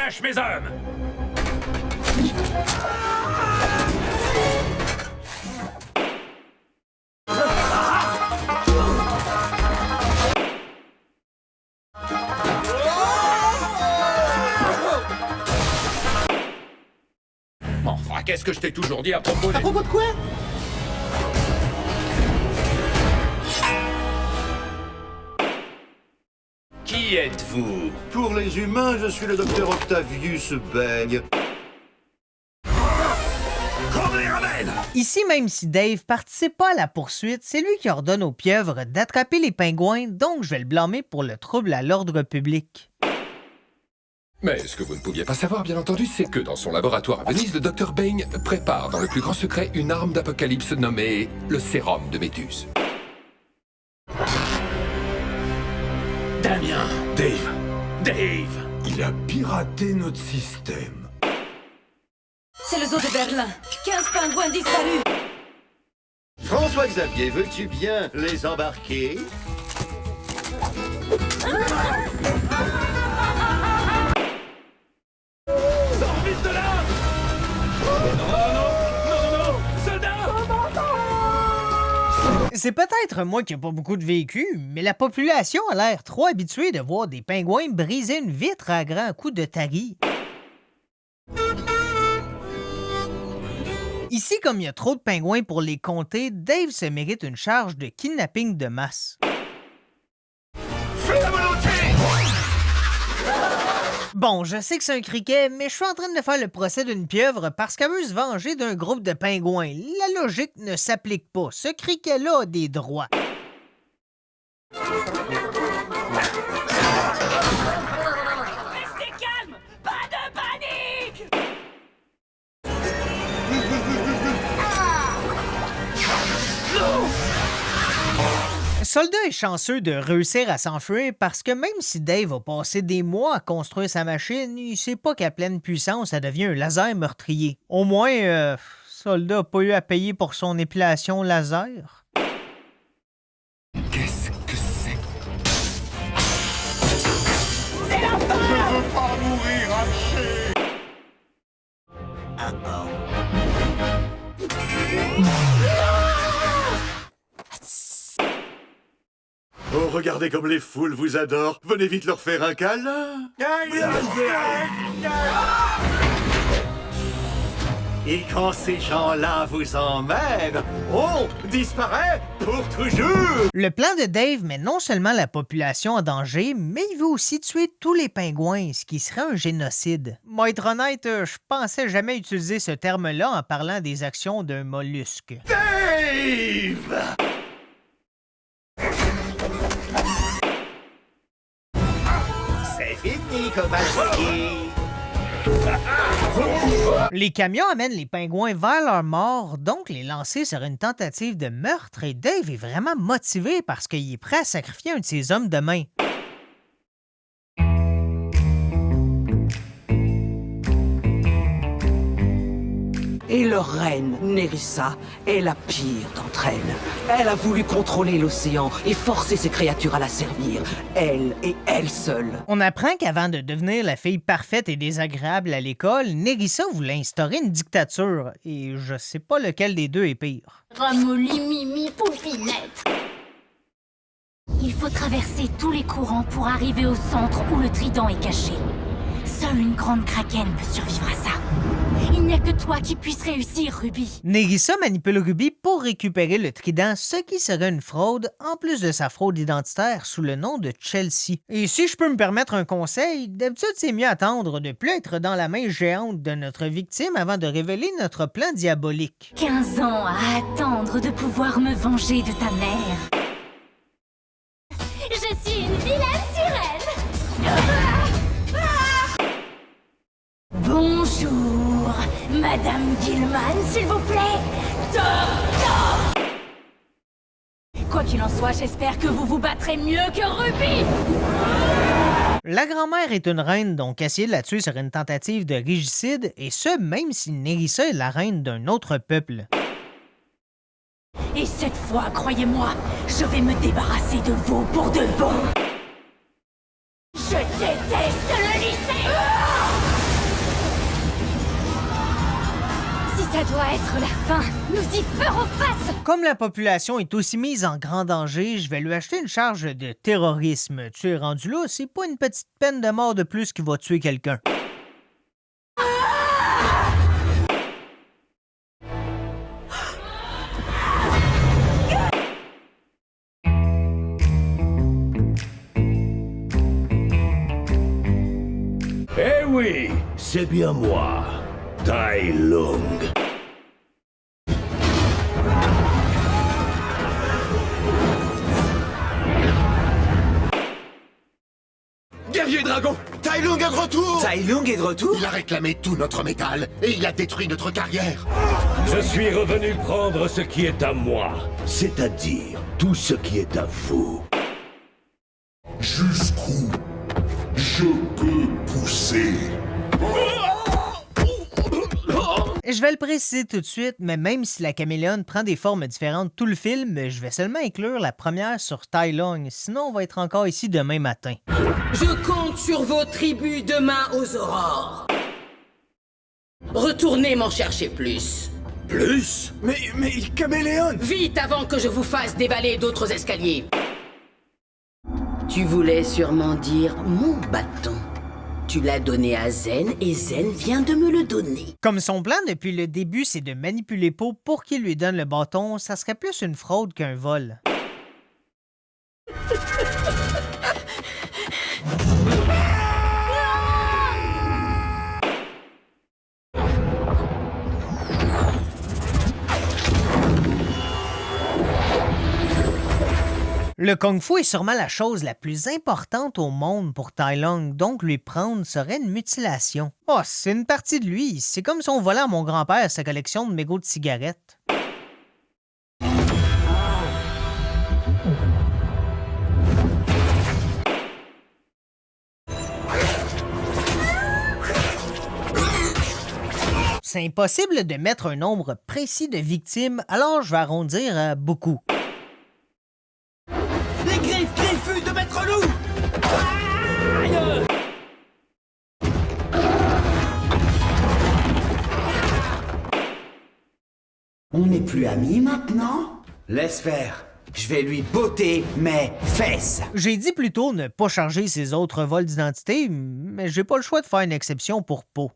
tâche, mes hommes! Enfin, qu'est-ce que je t'ai toujours dit à propos des... À propos de quoi? Qui êtes-vous? Pour les humains, je suis le docteur Octavius Beigne. Qu'on me les ramène! Ici, même si Dave participe pas à la poursuite, c'est lui qui ordonne aux pieuvres d'attraper les pingouins, donc je vais le blâmer pour le trouble à l'ordre public. Mais ce que vous ne pouviez pas savoir, bien entendu, c'est que dans son laboratoire à Venise, le Dr Bane prépare dans le plus grand secret une arme d'apocalypse nommée le sérum de Méduse. Damien! Dave! Il a piraté notre système. C'est le zoo de Berlin. 15 pingouins disparus. François-Xavier, veux-tu bien les embarquer? Sors vite de là! Non! Soldats! C'est peut-être moi qui n'ai pas beaucoup de vécu, mais la population a l'air trop habituée de voir des pingouins briser une vitre à grands coups de tagui. Ici, comme il y a trop de pingouins pour les compter, Dave se mérite une charge de kidnapping de masse. Fais la volonté! Bon, je sais que c'est un criquet, mais je suis en train de faire le procès d'une pieuvre parce qu'elle veut se venger d'un groupe de pingouins. La logique ne s'applique pas. Ce criquet-là a des droits. Restez calme. Pas de panique. Soldat est chanceux de réussir à s'enfuir parce que même si Dave a passé des mois à construire sa machine, il sait pas qu'à pleine puissance, ça devient un laser meurtrier. Au moins, Soldat n'a pas eu à payer pour son épilation laser. Qu'est-ce que c'est? Oh, regardez comme les foules vous adorent. Venez vite leur faire un câlin. Et quand ces gens-là vous emmènent, on disparaît pour toujours. Le plan de Dave met non seulement la population en danger, mais il veut aussi tuer tous les pingouins, ce qui serait un génocide. Moi, être honnête, je pensais jamais utiliser ce terme-là en parlant des actions d'un mollusque. Dave! C'est fini, Kowalski. Les camions amènent les pingouins vers leur mort, donc les lancer serait une tentative de meurtre et Dave est vraiment motivé parce qu'il est prêt à sacrifier un de ses hommes de main. Et leur reine, Nerissa, est la pire d'entre elles. Elle a voulu contrôler l'océan et forcer ses créatures à la servir. Elle et elle seule. On apprend qu'avant de devenir la fille parfaite et désagréable à l'école, Nerissa voulait instaurer une dictature, et je sais pas lequel des deux est pire. Ramolli, Mimi, Poupinette. Il faut traverser tous les courants pour arriver au centre où le trident est caché. Seule une grande kraken peut survivre à ça. Il n'y a que toi qui puisse réussir, Ruby. Nerissa manipule Ruby pour récupérer le trident, ce qui serait une fraude, en plus de sa fraude identitaire sous le nom de Chelsea. Et si je peux me permettre un conseil, d'habitude c'est mieux attendre de plus être dans la main géante de notre victime avant de révéler notre plan diabolique. 15 ans à attendre de pouvoir me venger de ta mère. Je suis une vilaine sirène. Bonjour, Madame Gilman, s'il vous plaît. Quoi qu'il en soit, j'espère que vous vous battrez mieux que Ruby. La grand-mère est une reine, donc essayer de la tuer serait une tentative de régicide, et ce, même si Nerissa est la reine d'un autre peuple. Et cette fois, croyez-moi, je vais me débarrasser de vous pour de bon. Je déteste le lycée. Ça doit être la fin. Nous y ferons face. Comme la population est aussi mise en grand danger, je vais lui acheter une charge de terrorisme. Tu es rendu là, c'est pas une petite peine de mort de plus qui va tuer quelqu'un. Eh oui, c'est bien moi, Tai Lung. Guerrier dragon, Tai Lung est de retour. Tai Lung est de retour? Il a réclamé tout notre métal et il a détruit notre carrière. Je suis revenu prendre ce qui est à moi, c'est-à-dire tout ce qui est à vous. Jusqu'où je peux pousser? Je vais le préciser tout de suite, mais même si la caméléone prend des formes différentes tout le film, je vais seulement inclure la première sur Tai Lung, sinon on va être encore ici demain matin. Je compte sur vos tribus demain aux aurores. Retournez m'en chercher plus. Plus? Mais Caméléon! Vite avant que je vous fasse dévaler d'autres escaliers. Tu voulais sûrement dire mon bâton. Tu l'as donné à Zen et Zen vient de me le donner. Comme son plan depuis le début, c'est de manipuler Po pour qu'il lui donne le bâton, ça serait plus une fraude qu'un vol. Le kung-fu est sûrement la chose la plus importante au monde pour Tai Lung, donc lui prendre serait une mutilation. Oh, c'est une partie de lui. C'est comme si on volait à mon grand-père sa collection de mégots de cigarettes. C'est impossible de mettre un nombre précis de victimes, alors je vais arrondir à beaucoup. Les griffes griffues de Maître Loup! On n'est plus amis maintenant? Laisse faire. Je vais lui botter mes fesses. J'ai dit plutôt ne pas charger ses autres vols d'identité, mais j'ai pas le choix de faire une exception pour Po.